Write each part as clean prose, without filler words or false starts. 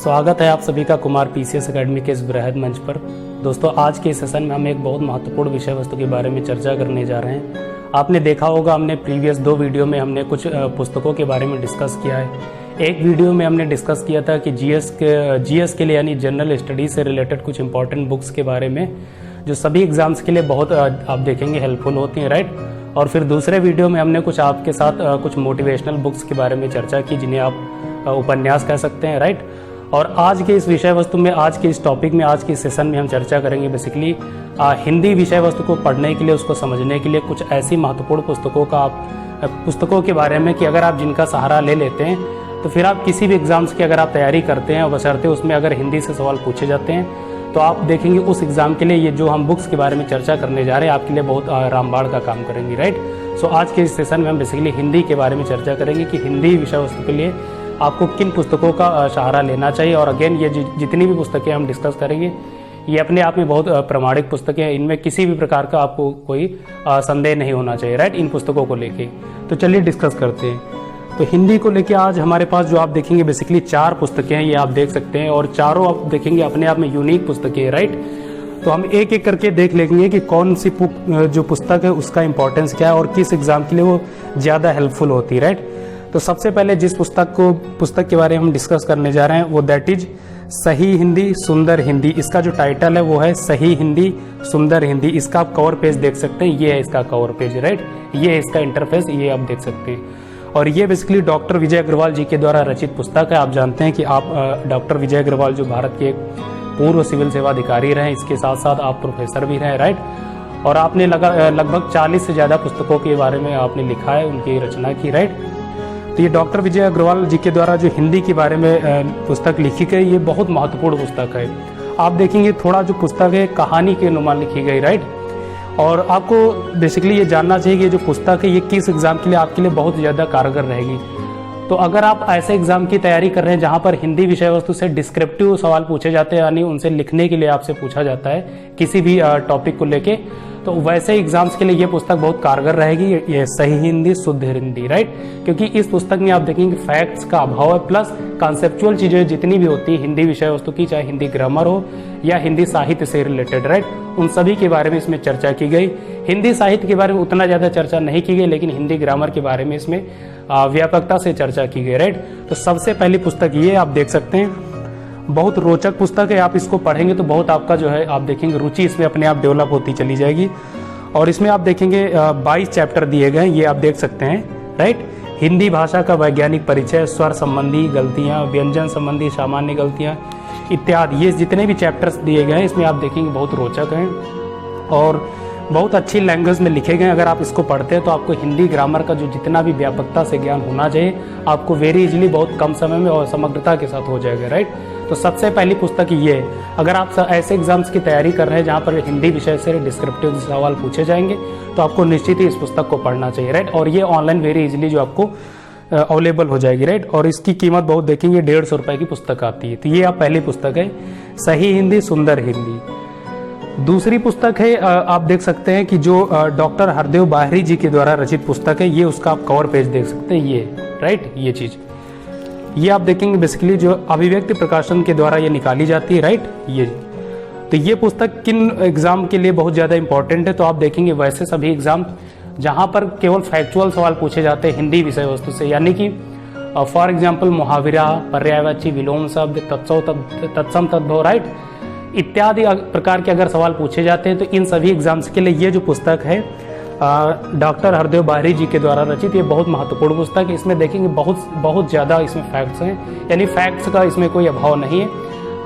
स्वागत है आप सभी का कुमार पीसीएस एकेडमी के इस बृहद मंच पर। दोस्तों, आज के सेशन में हम एक बहुत महत्वपूर्ण विषय वस्तु के बारे में चर्चा करने जा रहे हैं। आपने देखा होगा, हमने प्रीवियस 2 वीडियो में हमने कुछ पुस्तकों के बारे में डिस्कस किया है। एक वीडियो में हमने डिस्कस किया था कि जीएस के लिए यानी जनरल स्टडीज से रिलेटेड कुछ इंपॉर्टेंट बुक्स के बारे में, जो सभी एग्जाम्स के लिए बहुत आप देखेंगे हेल्पफुल होती हैं, राइट। और फिर दूसरे वीडियो में हमने कुछ आपके साथ कुछ मोटिवेशनल बुक्स के बारे में चर्चा की, जिन्हें आप उपन्यास कह सकते हैं, राइट। और आज के इस विषय वस्तु में, आज के इस टॉपिक में, आज के इस सेशन में हम चर्चा करेंगे बेसिकली हिंदी विषय वस्तु को पढ़ने के लिए, उसको समझने के लिए कुछ ऐसी महत्वपूर्ण पुस्तकों के बारे में कि अगर आप जिनका सहारा ले लेते हैं तो फिर आप किसी भी एग्जाम्स की अगर आप तैयारी करते हैं और बशर्ते उसमें अगर हिंदी से सवाल पूछे जाते हैं तो आप देखेंगे उस एग्जाम के लिए ये जो हम बुक्स के बारे में चर्चा करने जा रहे हैं आपके लिए बहुत रामबाण का काम करेंगी, राइट। सो आज के इस सेशन में हम बेसिकली हिंदी के बारे में चर्चा करेंगे कि हिंदी विषय वस्तु के लिए आपको किन पुस्तकों का सहारा लेना चाहिए। और अगेन, ये जितनी भी पुस्तकें हम डिस्कस करेंगे ये अपने आप में बहुत प्रामाणिक पुस्तकें हैं, इनमें किसी भी प्रकार का आपको कोई संदेह नहीं होना चाहिए, राइट, इन पुस्तकों को लेके। तो चलिए डिस्कस करते हैं। तो हिंदी को लेके आज हमारे पास जो आप देखेंगे बेसिकली 4 पुस्तकें हैं, ये आप देख सकते हैं, और चारों आप देखेंगे अपने आप में यूनिक पुस्तकें हैं, राइट। तो हम एक एक करके देख लेंगे कि कौन सी जो पुस्तक है उसका इंपॉर्टेंस क्या है और किस एग्जाम के लिए वो ज़्यादा हेल्पफुल होती है, राइट। तो सबसे पहले जिस पुस्तक के बारे में हम डिस्कस करने जा रहे हैं वो दैट इज सही हिंदी सुंदर हिंदी। इसका जो टाइटल है वो है सही हिंदी सुंदर हिंदी। इसका आप कवर पेज देख सकते हैं, ये है इसका कवर पेज, राइट। ये है इसका इंटरफेस, ये आप देख सकते हैं। और ये बेसिकली डॉक्टर विजय अग्रवाल जी के द्वारा रचित पुस्तक है। आप जानते हैं कि आप डॉक्टर विजय अग्रवाल जो भारत के पूर्व सिविल सेवा अधिकारी रहे, इसके साथ साथ आप प्रोफेसर भी रहे, राइट। और आपने लगभग 40 से ज़्यादा पुस्तकों के बारे में आपने लिखा है, उनकी रचना की, राइट। तो ये डॉक्टर विजय अग्रवाल जी के द्वारा जो हिंदी के बारे में पुस्तक लिखी गई, ये बहुत महत्वपूर्ण पुस्तक है। आप देखेंगे थोड़ा जो पुस्तक है कहानी के अनुमान लिखी गई, राइट। और आपको बेसिकली ये जानना चाहिए कि जो पुस्तक है ये किस एग्जाम के लिए आपके लिए बहुत ज़्यादा कारगर रहेगी। तो अगर आप ऐसे एग्जाम की तैयारी कर रहे हैं जहाँ पर हिंदी विषय वस्तु से डिस्क्रिप्टिव सवाल पूछे जाते हैं, यानी उनसे लिखने के लिए आपसे पूछा जाता है किसी भी टॉपिक को लेके, तो वैसे एग्जाम्स के लिए ये पुस्तक बहुत कारगर रहेगी। ये सही हिंदी शुद्ध हिंदी, राइट। क्योंकि इस पुस्तक में आप देखेंगे फैक्ट्स का अभाव है, प्लस कॉन्सेप्चुअल चीज़ें जितनी भी होती है हिंदी विषय वस्तु की, चाहे हिंदी ग्रामर हो या हिंदी साहित्य से रिलेटेड, राइट, उन सभी के बारे में इसमें चर्चा की गई। हिंदी साहित्य के बारे में उतना ज़्यादा चर्चा नहीं की गई, लेकिन हिंदी ग्रामर के बारे में इसमें व्यापकता से चर्चा की गई, राइट। तो सबसे पहली पुस्तक ये आप देख सकते हैं, बहुत रोचक पुस्तक है। आप इसको पढ़ेंगे तो बहुत आपका जो है आप देखेंगे रुचि इसमें अपने आप डेवलप होती चली जाएगी। और इसमें आप देखेंगे 22 चैप्टर दिए गए, ये आप देख सकते हैं, राइट। हिंदी भाषा का वैज्ञानिक परिचय, स्वर संबंधी गलतियाँ, व्यंजन संबंधी सामान्य गलतियाँ इत्यादि, ये जितने भी चैप्टर्स दिए गए हैं इसमें आप देखेंगे बहुत रोचक हैं और बहुत अच्छी लैंग्वेज में लिखे गए। अगर आप इसको पढ़ते हैं तो आपको हिंदी ग्रामर का जो जितना भी व्यापकता से ज्ञान होना चाहिए आपको वेरी इजीली बहुत कम समय में और समग्रता के साथ हो जाएगा, राइट। तो सबसे पहली पुस्तक ये है। अगर आप ऐसे एग्जाम्स की तैयारी कर रहे हैं जहाँ पर हिंदी विषय से डिस्क्रिप्टिव सवाल पूछे जाएंगे तो आपको निश्चित ही इस पुस्तक को पढ़ना चाहिए, राइट। और ये ऑनलाइन वेरी इजीली जो आपको अवेलेबल हो जाएगी, राइट। और इसकी कीमत बहुत देखेंगे 150 रुपये की पुस्तक आती है। तो ये आप पहली पुस्तक है सही हिंदी सुंदर हिंदी। दूसरी पुस्तक है आप देख सकते हैं कि जो डॉक्टर हरदेव बाहरी जी के द्वारा रचित पुस्तक है, ये उसका आप कवर पेज देख सकते हैं, ये, राइट, ये चीज़ ये आप देखेंगे बेसिकली जो अभिव्यक्ति प्रकाशन के द्वारा ये निकाली जाती है, राइट, ये। तो ये पुस्तक किन एग्जाम के लिए बहुत ज़्यादा इंपॉर्टेंट है, तो आप देखेंगे वैसे सभी एग्जाम जहाँ पर केवल फैक्चुअल सवाल पूछे जाते हैं हिंदी विषय वस्तु से, यानी कि फॉर एग्जाम्पल मुहावरा, पर्यायवाची, विलोम शब्द, तत्सम तद्भव, राइट, इत्यादि प्रकार के अगर सवाल पूछे जाते हैं तो इन सभी एग्जाम्स के लिए ये जो पुस्तक है डॉक्टर हरदेव बाहरी जी के द्वारा रचित, ये बहुत महत्वपूर्ण पुस्तक है। इसमें देखेंगे बहुत ज़्यादा इसमें फैक्ट्स हैं, यानी फैक्ट्स का इसमें कोई अभाव नहीं है।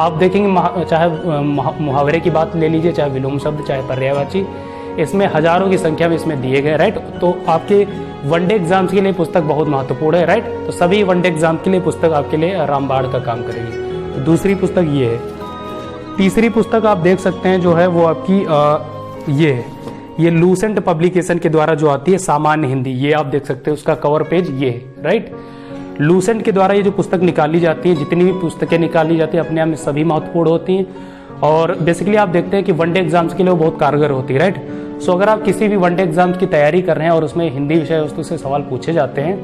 आप देखेंगे चाहे मुहावरे की बात ले लीजिए, चाहे विलोम शब्द, चाहे पर्यायवाची, इसमें हजारों की संख्या में इसमें दिए गए, राइट। तो आपके वनडे एग्जाम्स के लिए पुस्तक बहुत महत्वपूर्ण है, राइट। तो सभी वनडे एग्जाम के लिए पुस्तक आपके लिए रामबाण का काम करेगी। तो दूसरी पुस्तक ये है। तीसरी पुस्तक आप देख सकते हैं जो है वो आपकी ये लूसेंट पब्लिकेशन के द्वारा जो आती है सामान्य हिंदी, ये आप देख सकते हैं उसका कवर पेज ये है, राइट। लूसेंट के द्वारा ये जो पुस्तक निकाली जाती है, जितनी भी पुस्तकें निकाली जाती है अपने आप में सभी महत्वपूर्ण होती हैं और बेसिकली आप देखते हैं कि वनडे एग्जाम्स के लिए वो बहुत कारगर होती है, राइट। सो अगर आप किसी भी वनडे एग्जाम्स की तैयारी कर रहे हैं और उसमें हिंदी विषय वस्तु से सवाल पूछे जाते हैं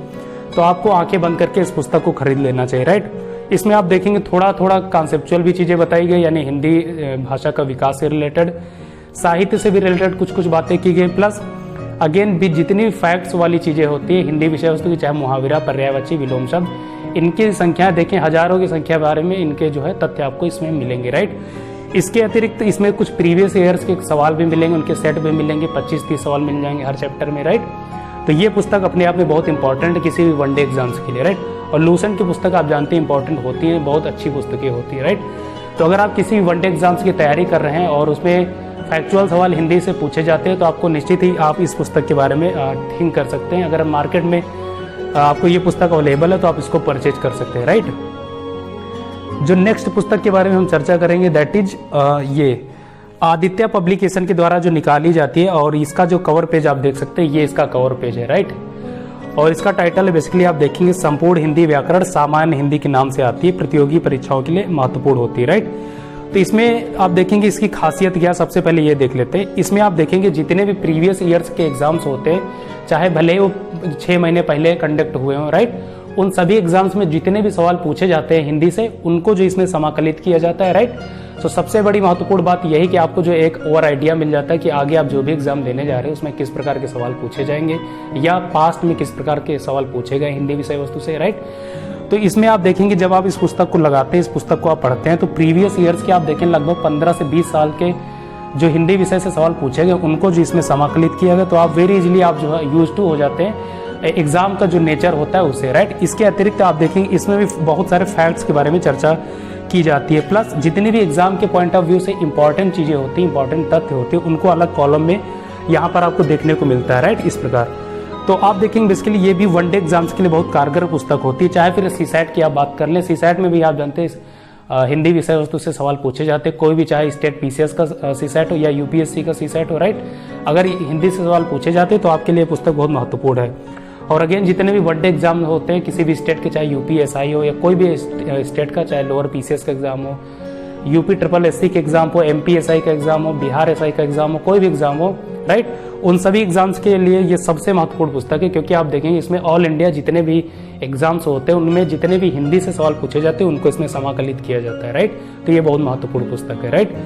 तो आपको आंखें बंद करके इस पुस्तक को खरीद लेना चाहिए, राइट। इसमें आप देखेंगे थोड़ा थोड़ा कॉन्सेप्चुअल भी चीज़ें बताई गई, यानी हिंदी भाषा का विकास से रिलेटेड, साहित्य से भी रिलेटेड कुछ कुछ बातें की गई, प्लस अगेन भी जितनी भी फैक्ट्स वाली चीज़ें होती है हिंदी विषय वस्तु की, चाहे मुहावरा, पर्यायवाची, विलोम शब्द, इनकी संख्या देखें हजारों की संख्या बारे में इनके जो है तथ्य आपको इसमें मिलेंगे, राइट। इसके अतिरिक्त इसमें कुछ प्रीवियस ईयर्स के सवाल भी मिलेंगे, उनके सेट भी मिलेंगे, 25-30 सवाल मिल जाएंगे हर चैप्टर में, राइट। तो ये पुस्तक अपने आप में बहुत इंपॉर्टेंट है किसी भी वनडे एग्जाम्स के लिए, राइट। और लूसेंट की पुस्तक आप जानते हैं इंपॉर्टेंट होती है, बहुत अच्छी पुस्तकें होती है, राइट। तो अगर आप किसी भी वनडे एग्जाम्स की तैयारी कर रहे हैं और उसमें फैक्चुअल सवाल हिंदी से पूछे जाते हैं तो आपको निश्चित ही आप इस पुस्तक के बारे में थिंक कर सकते हैं। अगर मार्केट में आपको ये पुस्तक अवेलेबल है तो आप इसको परचेज कर सकते हैं, राइट। जो नेक्स्ट पुस्तक के बारे में हम चर्चा करेंगे दैट इज ये आदित्य पब्लिकेशन के द्वारा जो निकाली जाती है, और इसका जो कवर पेज आप देख सकते हैं, ये इसका कवर पेज है, राइट। और इसका टाइटल है बेसिकली आप देखेंगे संपूर्ण हिंदी व्याकरण सामान्य हिंदी के नाम से आती है, प्रतियोगी परीक्षाओं के लिए महत्वपूर्ण होती है, राइट। तो इसमें आप देखेंगे इसकी खासियत क्या, सबसे पहले ये देख लेते हैं। इसमें आप देखेंगे जितने भी प्रीवियस ईयर्स के एग्जाम्स होते हैं, चाहे भले वो 6 महीने पहले कंडक्ट हुए हों, राइट, उन सभी एग्जाम्स में जितने भी सवाल पूछे जाते हैं हिंदी से, उनको जो इसमें समाकलित किया जाता है, राइट। तो सबसे बड़ी महत्वपूर्ण बात यही कि आपको जो एक और आइडिया मिल जाता है कि आगे आप जो भी एग्जाम देने जा रहे हैं उसमें किस प्रकार के सवाल पूछे जाएंगे या पास्ट में किस प्रकार के सवाल पूछे गए हिंदी विषय वस्तु से, राइट। तो इसमें आप देखेंगे जब आप इस पुस्तक को लगाते हैं, इस पुस्तक को आप पढ़ते हैं, तो प्रीवियस ईयर्स के आप देखें लगभग 15 से 20 साल के जो हिंदी विषय से सवाल पूछे गए उनको जो इसमें समाकलित किया गया, तो आप वेरी इजीली आप जो है यूज टू हो जाते हैं एग्जाम का जो नेचर होता है उसे, राइट। इसके अतिरिक्त आप देखेंगे इसमें भी बहुत सारे फैक्ट्स के बारे में चर्चा की जाती है, प्लस जितनी भी एग्जाम के पॉइंट ऑफ व्यू से इंपॉर्टेंट चीजें होती हैं, इंपॉर्टेंट तथ्य होते हैं, उनको अलग कॉलम में यहाँ पर आपको देखने को मिलता है, राइट, इस प्रकार। तो आप देखेंगे बेसिकली ये भी वनडे एग्जाम्स के लिए बहुत कारगर पुस्तक होती है। चाहे फिर सीसैट की आप बात कर लें, सीसैट में भी आप जानते हैं हिंदी विषय वस्तु से सवाल पूछे जाते हैं, कोई भी चाहे स्टेट पीसीएस का सीसैट हो या यूपीएससी का सीसैट हो, राइट। अगर हिंदी से सवाल पूछे जाते हैं तो आपके लिए पुस्तक बहुत महत्वपूर्ण है। और अगेन जितने भी वनडे एग्जाम होते हैं किसी भी स्टेट के, चाहे यूपीएसआई हो या कोई भी स्टेट का, चाहे लोअर पीसीएस का एग्जाम हो, यूपी ट्रिपल एससी का एग्जाम हो, एमपीएसआई का एग्जाम हो, बिहार एसआई का एग्जाम हो, कोई भी एग्जाम हो, राइट, उन सभी एग्जाम्स के लिए ये सबसे महत्वपूर्ण पुस्तक है, क्योंकि आप देखेंगे इसमें ऑल इंडिया जितने भी एग्जाम्स होते हैं उनमें जितने भी हिंदी से सवाल पूछे जाते हैं उनको इसमें समाकलित किया जाता है, राइट। तो ये बहुत महत्वपूर्ण पुस्तक है, राइट।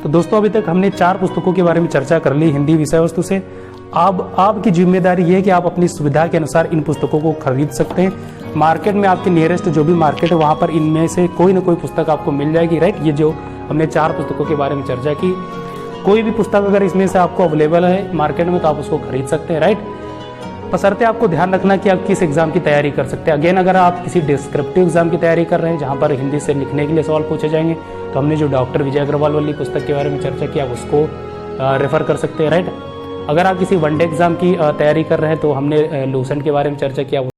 तो दोस्तों अभी तक हमने 4 पुस्तकों के बारे में चर्चा कर ली हिंदी विषय वस्तु से। अब आपकी जिम्मेदारी ये है कि आप अपनी सुविधा के अनुसार इन पुस्तकों को खरीद सकते हैं। मार्केट में आपके नियरेस्ट जो भी मार्केट है वहाँ पर इनमें से कोई ना कोई पुस्तक आपको मिल जाएगी, राइट। ये जो हमने 4 पुस्तकों के बारे में चर्चा की, कोई भी पुस्तक अगर इसमें से आपको अवेलेबल है मार्केट में तो आप उसको खरीद सकते हैं, राइट। बशर्ते आपको ध्यान रखना कि आप किस एग्जाम की तैयारी कर सकते हैं। अगेन अगर आप किसी डिस्क्रिप्टिव एग्जाम की तैयारी कर रहे हैं जहाँ पर हिंदी से लिखने के लिए सवाल पूछे जाएंगे, तो हमने जो डॉक्टर विजय अग्रवाल वाली पुस्तक के बारे में चर्चा की आप उसको रेफर कर सकते हैं, राइट। अगर आप किसी वनडे एग्जाम की तैयारी कर रहे हैं तो हमने लूसेंट के बारे में चर्चा किया।